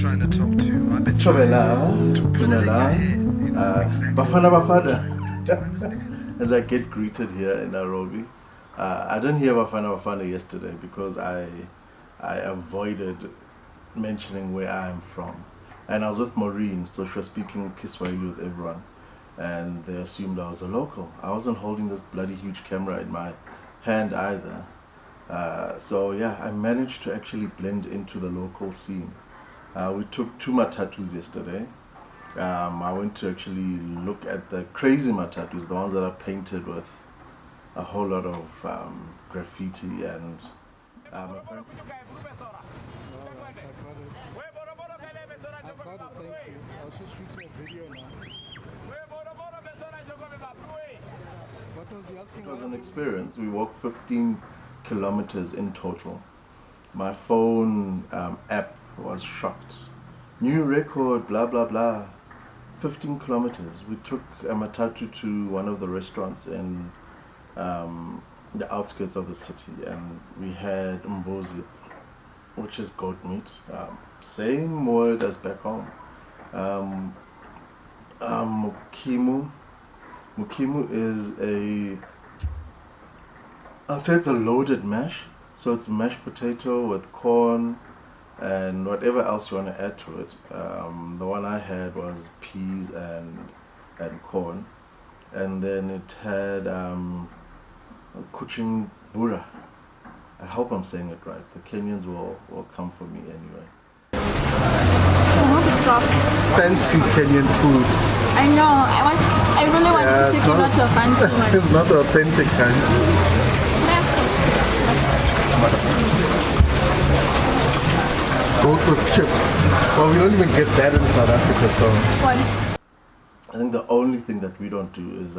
trying to talk to. I've been trying to put it in your head. Bafana. As I get greeted here in Nairobi, I didn't hear Bafana yesterday because I avoided mentioning where I am from. And I was with Maureen, so she was speaking Kiswahili with everyone. And they assumed I was a local. I wasn't holding this bloody huge camera in my hand either. So yeah, I managed to actually blend into the local scene. We took 2 matatus yesterday. I went to actually look at the crazy matatus, the ones that are painted with a whole lot of graffiti and I've got it, thank you. I'll just shoot you a video now. What was he asking? It was an experience. We walked 15 kilometers in total. My phone app was shocked. New record, blah blah blah. 15 kilometers. We took a matatu to one of the restaurants in the outskirts of the city, and we had mbuzi, which is goat meat. Same word as back home. Mukimu. Mukimu is I'd say it's a loaded mash. So it's mashed potato with corn and whatever else you want to add to it. The one I had was peas and corn. And then it had kuching bura. I hope I'm saying it right. The Kenyans will come for me anyway. Fancy Kenyan food. I know. I really want to take you out to a fancy one. It's not the authentic kind. Goat with chips. Well, we don't even get that in South Africa, so. What? I think the only thing that we don't do is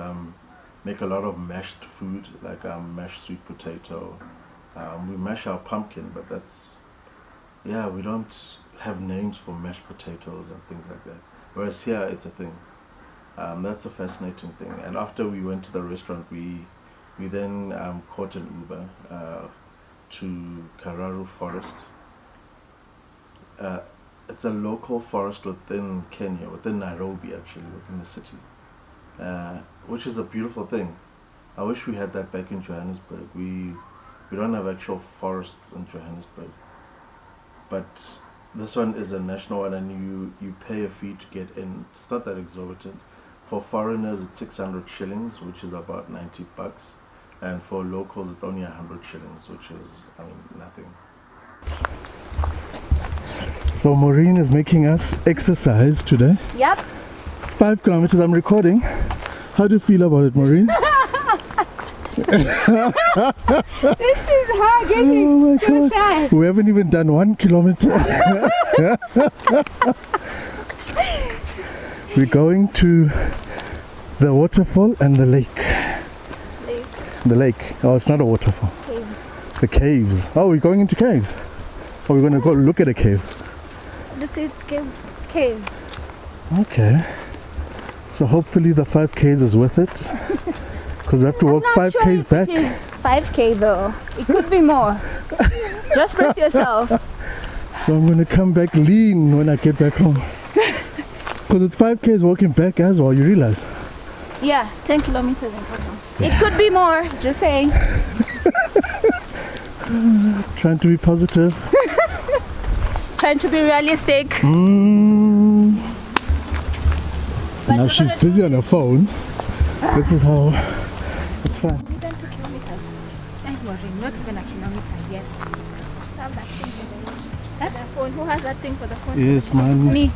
make a lot of mashed food, like mashed sweet potato. We mash our pumpkin, but that's, yeah, we don't have names for mashed potatoes and things like that. Whereas here, it's a thing. That's a fascinating thing. And after we went to the restaurant, we then caught an Uber to Karura forest. It's a local forest within Kenya, within Nairobi actually, within the city, which is a beautiful thing. I wish we had that back in Johannesburg. We don't have actual forests in Johannesburg, but this one is a national one, and you pay a fee to get in. It's not that exorbitant. For foreigners, it's 600 shillings, which is about 90 bucks. And for locals, it's only 100 shillings, which is, I mean, nothing. So Maureen is making us exercise today. Yep. 5 kilometers, I'm recording. How do you feel about it, Maureen? This is hard getting Oh my so God. fast. We haven't even done 1 kilometer. We're going to the waterfall and the lake. The lake. Oh, it's not a waterfall. Caves. The caves. Oh, we're going into caves. Or we're going to go look at a cave. Just it's caves. Okay. So hopefully the 5Ks is worth it. Because we have to walk 5Ks back. It is 5K though. It could be more. Just brace yourself. So I'm going to come back lean when I get back home. Because it's 5Ks walking back as well, you realize? Yeah, 10 kilometers in total. It could be more, just saying. Trying to be positive. Trying to be realistic. Now she's busy on her phone. This is how it's fine. We've done 2 kilometers. Don't worry, not even a kilometer yet. Have that thing for the phone. That phone. Who has that thing for the phone? Yes, man. Me.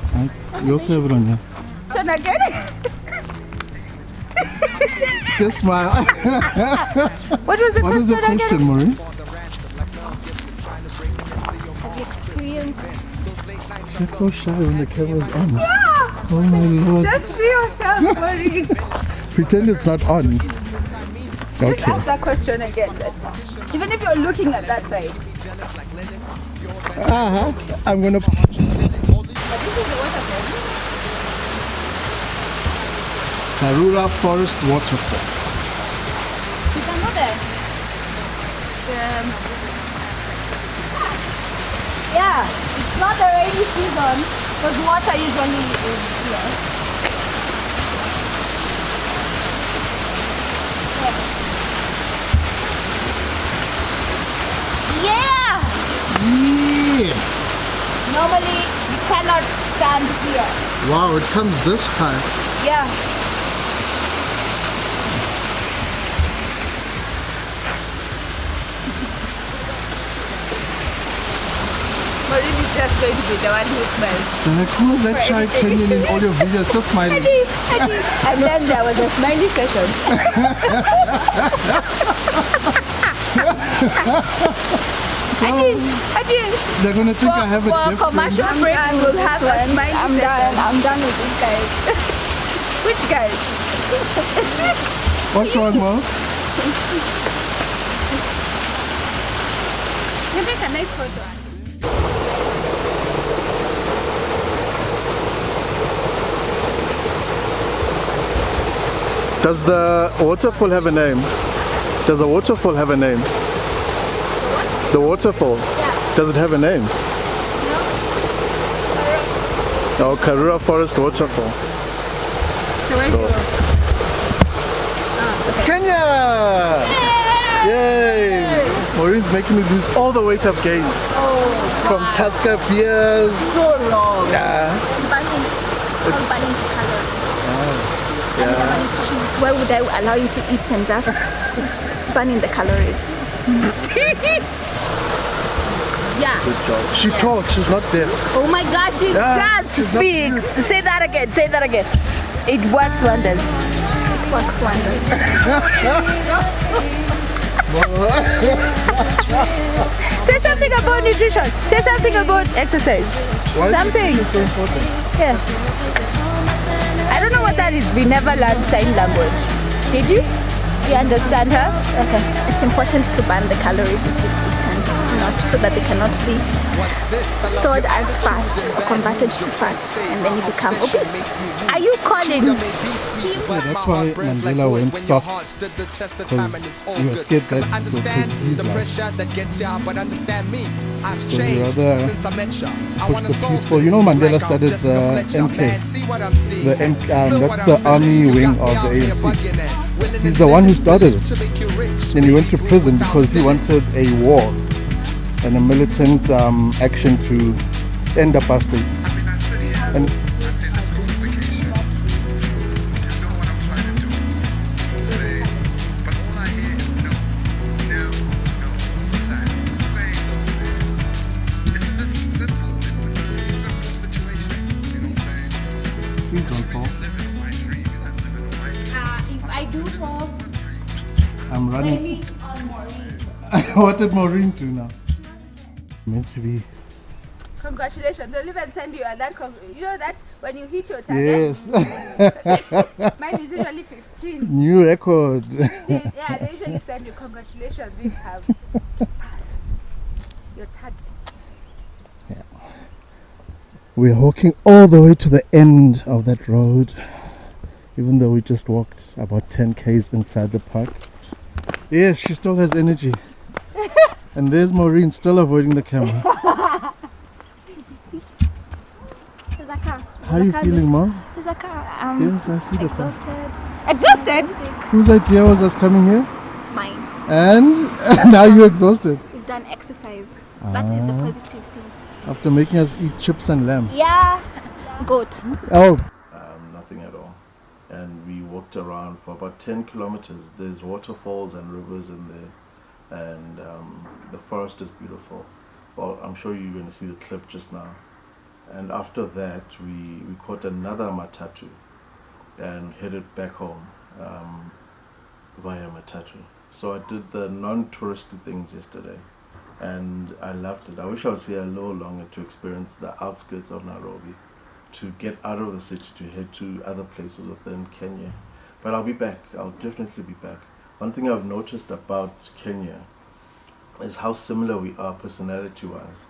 You also have it on here. Turn again. Just smile. What was the What is the question question, again? Maureen? Have you experienced? She's so shy when the camera's on. Yeah. Oh my Lord. Just be yourself, Marie. Pretend it's not on. Just Okay. ask that question again. Even if you're looking at that side. I'm gonna. But this is the waterfall. Karura Forest Waterfall. You can go there. Yeah, Yeah, it's not the rainy season because water usually is here. Yeah! Yeah! Normally you cannot stand here. Wow, it comes this high. Yeah. Maureen is just going to be the one who smells. Like, who is that shy Kenyan in all your videos? Just smiling. And then there was a smiley session. They're gonna think I have a For different. commercial break, we will have a smiley session. I'm done with this guys. Which guys? What's wrong, Mo? You make a nice photo. Does the waterfall have a name? Does the waterfall have a name? The waterfall? Yeah. Does it have a name? No? Oh, Karura Forest Waterfall. So where's your... Kenya! Yay! Maureen's making me lose all the weight I've gained. Oh, From Tusker beers. so long. Yeah. It's burning. It's all burning the calories. Yeah. Why would I allow you to eat and just it's burning the calories? Yeah. Good job. She talks, she's not deaf. Oh my gosh, it Yeah, does she's not- speak. Say that again. Say that again. It works wonders. It works wonders. Say something about nutrition. Say something about exercise. Something. Yeah. I don't know what that is. We never learned sign language. Did you? You understand her? Okay. It's important to burn the calories that you've eaten, not so that they cannot be stored as fats or converted to fats, and then you become obese. Are you calling? Yeah, that's why Mandela went soft, because he was scared that it would take his life. So he rather push the peaceful. You know, Mandela started the MK. That's the army wing of the ANC. He's the one who started it. Then he went to prison because he wanted a war and a militant action to end apartheid. And please don't fall. If I do fall, I'm running. blame it on Maureen. What did Maureen do now? Meant to be. Congratulations. They'll even send you that. You know that when you hit your target, Yes. mine is usually 15. New record. Yeah, they usually send you congratulations. You have passed your targets. We're walking all the way to the end of that road, even though we just walked about 10 k's inside the park. Yes, she still has energy. And there's Maureen still avoiding the camera. There's a car. How are you feeling, Mom? There's a car. Yes, I see the car. Exhausted? Whose idea was us coming here? Mine. And now you're exhausted We've done exercise. That is the positive thing. after making us eat chips and lamb. Yeah. Goat. Oh, Nothing at all. And we walked around for about 10 kilometers. There's waterfalls and rivers in there. And the forest is beautiful. Well, I'm sure you're going to see the clip just now. And after that, we caught another matatu and headed back home via matatu. So I did the non-touristy things yesterday, and I loved it. I wish I was here a little longer to experience the outskirts of Nairobi, to get out of the city, to head to other places within Kenya. But I'll be back. I'll definitely be back. One thing I've noticed about Kenya is how similar we are personality-wise.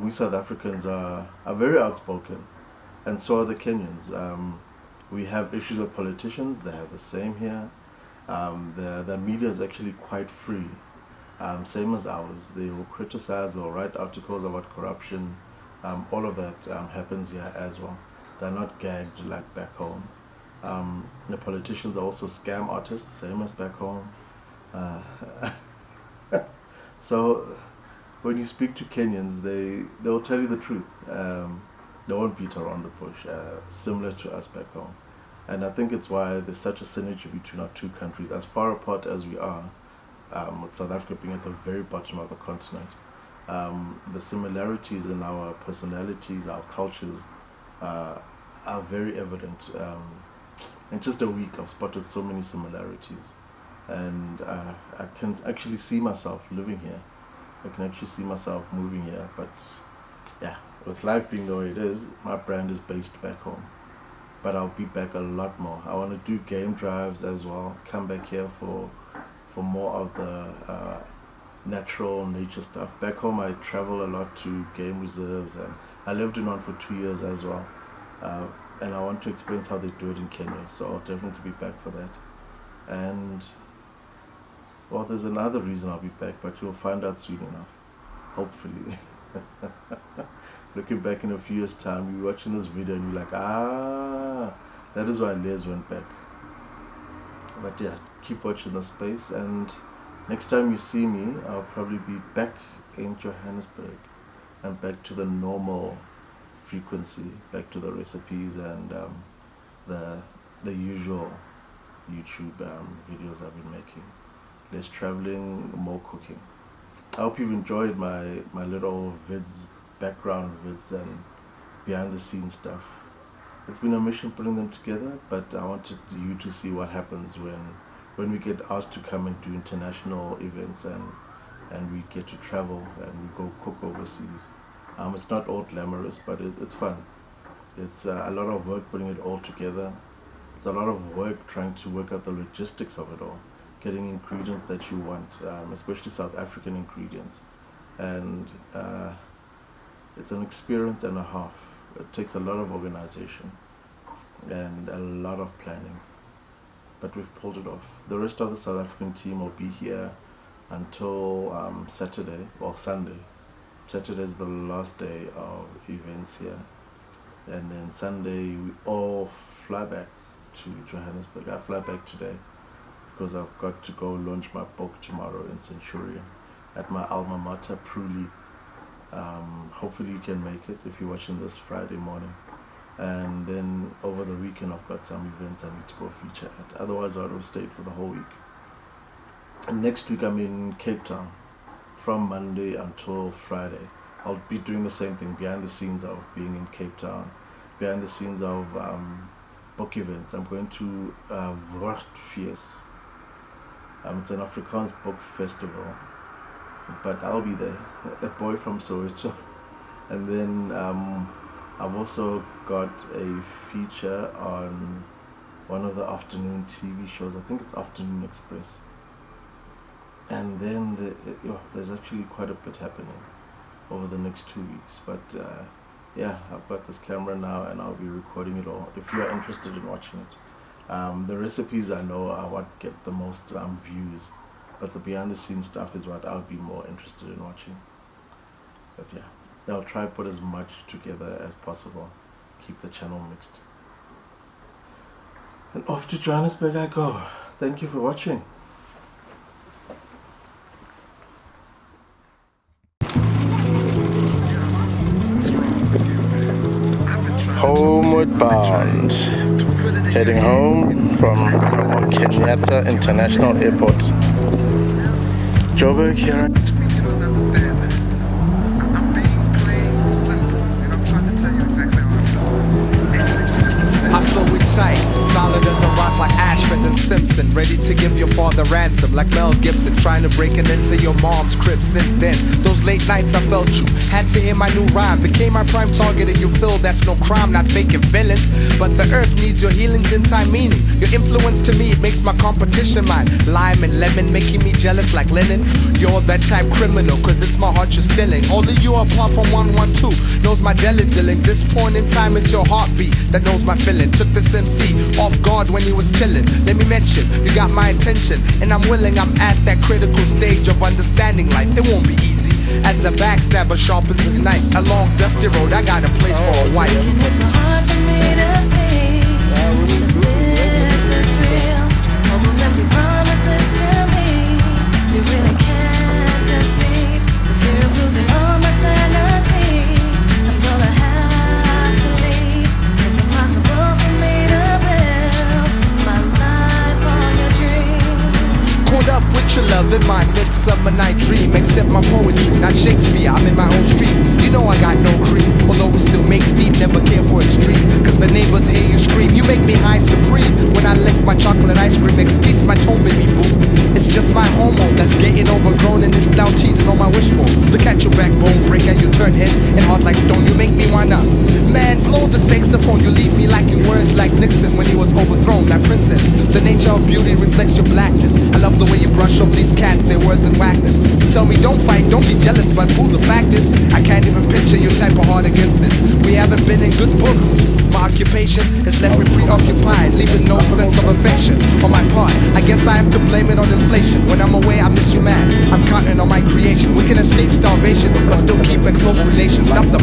We South Africans are very outspoken, and so are the Kenyans. We have issues with politicians. They have the same here. The media is actually quite free. same as ours. They will criticize, they'll write articles about corruption. All of that happens here as well. They're not gagged like back home. The politicians are also scam artists, same as back home. So when you speak to Kenyans, they'll tell you the truth. They won't beat around the bush, similar to us back home. And I think it's why there's such a synergy between our two countries. As far apart as we are, with South Africa being at the very bottom of the continent, the similarities in our personalities, our cultures, are very evident. In just a week, I've spotted so many similarities. And I can actually see myself living here. I can actually see myself moving here. But yeah, with life being the way it is, my brand is based back home. But I'll be back a lot more. I want to do game drives as well. Come back here for more of the natural nature stuff. Back home I travel a lot to game reserves, and I lived in one for 2 years as well. And I want to experience how they do it in Kenya. So I'll definitely be back for that. And well, there's another reason I'll be back, but you'll find out soon enough. Hopefully. Looking back in a few years' time, you're watching this video and you're like, that is why Les went back. But yeah, keep watching the space, and next time you see me, I'll probably be back in Johannesburg and back to the normal frequency, back to the recipes and the usual YouTube videos I've been making. Less traveling, more cooking. I hope you've enjoyed my little vids, background vids and behind the scenes stuff. It's been a mission putting them together, but I wanted you to see what happens when we get asked to come and do international events and we get to travel and we go cook overseas. It's not all glamorous, but it's fun. It's a lot of work putting it all together. It's a lot of work trying to work out the logistics of it all, getting ingredients that you want, especially South African ingredients. And it's an experience and a half. It takes a lot of organization and a lot of planning, but we've pulled it off. The rest of the South African team will be here until Saturday, or Sunday. Saturday is the last day of events here, and then Sunday we all fly back to Johannesburg. I fly back today because I've got to go launch my book tomorrow in Centurion at my alma mater, Pruli. Hopefully you can make it if you're watching this Friday morning. And then over the weekend I've got some events I need to go feature at. Otherwise I would have stayed for the whole week. And next week I'm in Cape Town from Monday until Friday. I'll be doing the same thing, behind the scenes of being in Cape Town, behind the scenes of book events. I'm going to Woordfees. It's an Afrikaans book festival, but I'll be there, a boy from Soweto. And then I've also got a feature on one of the afternoon TV shows. I think it's Afternoon Express. And then there's actually quite a bit happening over the next 2 weeks. But yeah, I've got this camera now and I'll be recording it all if you are interested in watching it. The recipes I know are what get the most views, but the behind the scenes stuff is what I'll be more interested in watching. But yeah, I'll try to put as much together as possible, keep the channel mixed. And off to Johannesburg I go. Thank you for watching. Homeward bound, heading home from Kenyatta International Airport. Joburg here. I'm being plain simple, and I'm trying to tell you exactly how I feel. I flow tight, solid as a rock like Ashford and Simpson, ready to give your father ransom like Mel Gibson, trying to break it into your mom's crib. Since then, those late nights I felt you, had to hear my new rhyme, became my prime target, and you feel that's no crime, not faking villains, but the earth needs your healings in time, meaning your influence to me, it makes my competition mine. Lime and lemon making me jealous like linen. You're that type criminal, cause it's my heart you're stealing. Only you apart from 112 knows my deli dealing. This point in time it's your heartbeat that knows my feeling. Took this MC off guard when he was chilling. Let me mention, you got my attention, and I'm willing feeling I'm at that critical stage of understanding life. It won't be easy as a backstabber sharpens his knife. A long dusty road, I got a place for a wife. And it's so hard for me to see this is real. All those empty promises to me, you really can't deceive. The fear of losing all my sanity, I'm gonna have to leave. It's impossible for me to build my life on your dream. Caught up with your love in my midsummer night dream. Accept my poetry, not Shakespeare, I'm in my own stream. You know I got no cream, although we still make steam. Never care for extreme, cause the neighbors hear you scream. You make me high supreme when I lick my chocolate ice cream. Excuse my tone, baby boo. It's just my hormone that's getting overgrown, and it's now teasing on my wishbone. Look at your backbone break and you turn heads and hard like stone. You make me wanna, man, blow the saxophone. You leave me lacking words like Nixon when he was overthrown. That princess, the nature of beauty reflects your blackness. I love the way you brush up these cats, their words and whackness. You tell me don't fight, don't be jealous, but who the fact is, I can't even picture your type of heart against this. We haven't been in good books. My occupation has left me preoccupied, leaving no sense of affection on my part. I guess I have to blame it on inflation. When I'm away, I miss you, man. I'm counting on my creation. We can escape starvation, but still keep a close relation. Stop the